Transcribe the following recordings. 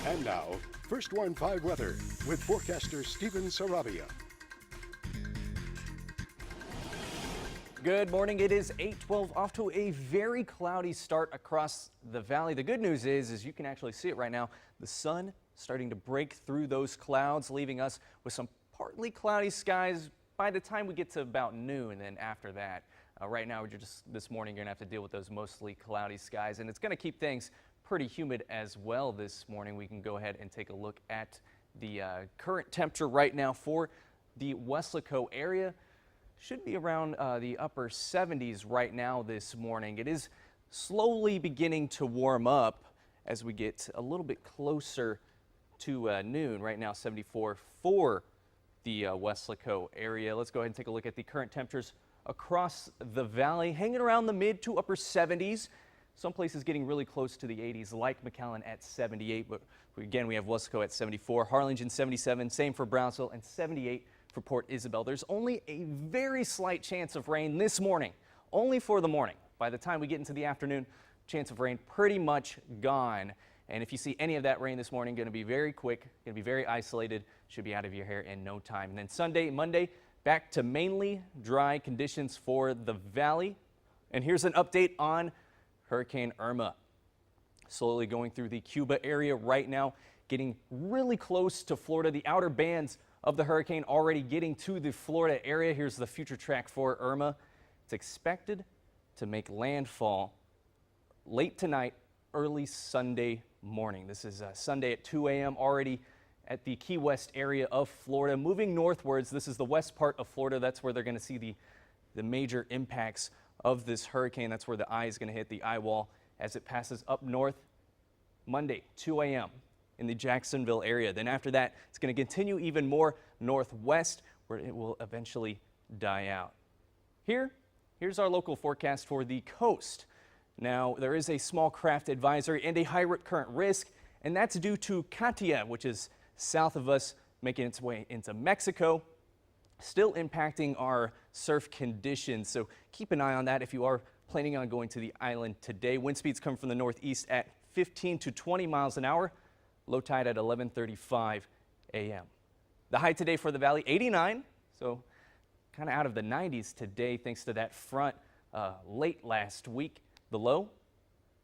And now, First Warn 5 weather with forecaster Steven Sarabia. Good morning. It is 8:12, off to a very cloudy start across the valley. The good news is you can actually see it right now. The sun starting to break through those clouds, leaving us with some partly cloudy skies by the time we get to about noon. And after that, right now, this morning, you're going to have to deal with those mostly cloudy skies, and it's going to keep things pretty humid as well this morning. We can go ahead and take a look at the current temperature right now for the Weslaco area. Should be around the upper 70s right now this morning. It is slowly beginning to warm up as we get a little bit closer to noon. Right now, 74 for the Weslaco area. Let's go ahead and take a look at the current temperatures across the valley, hanging around the mid to upper 70s. Some places getting really close to the 80s, like McAllen at 78. But again, we have Weslaco at 74, Harlingen 77, same for Brownsville, and 78 for Port Isabel. There's only a very slight chance of rain this morning, only for the morning. By the time we get into the afternoon, chance of rain pretty much gone. And if you see any of that rain this morning, going to be very quick, going to be very isolated, should be out of your hair in no time. And then Sunday, Monday, back to mainly dry conditions for the valley. And here's an update on Hurricane Irma. Slowly going through the Cuba area right now, getting really close to Florida. The outer bands of the hurricane already getting to the Florida area. Here's the future track for Irma. It's expected to make landfall late tonight, early Sunday morning. This is Sunday at 2 a.m. already at the Key West area of Florida. Moving northwards, this is the west part of Florida. That's where they're going to see the major impacts of this hurricane. That's where the eye is going to hit the eye wall as it passes up north Monday, 2 a.m. in the Jacksonville area. Then after that, it's going to continue even more northwest, where it will eventually die out. Here's our local forecast for the coast. Now, there is a small craft advisory and a high current risk, and that's due to Katia, which is south of us, making its way into Mexico, still impacting our surf conditions. So keep an eye on that if you are planning on going to the island today. Wind speeds come from the northeast at 15 to 20 miles an hour. Low tide at 11:35 a.m. The high today for the valley, 89, so kind of out of the 90s today thanks to that front late last week. The low,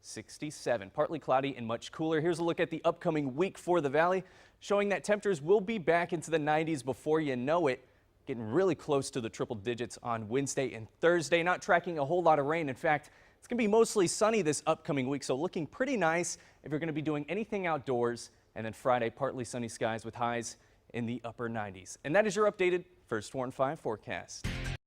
67. Partly cloudy and much cooler. Here's a look at the upcoming week for the valley, showing that temperatures will be back into the 90s before you know it, getting really close to the triple digits on Wednesday and Thursday. Not tracking a whole lot of rain. In fact, it's going to be mostly sunny this upcoming week, so looking pretty nice if you're going to be doing anything outdoors. And then Friday, partly sunny skies with highs in the upper 90s. And that is your updated First Warn 5 forecast.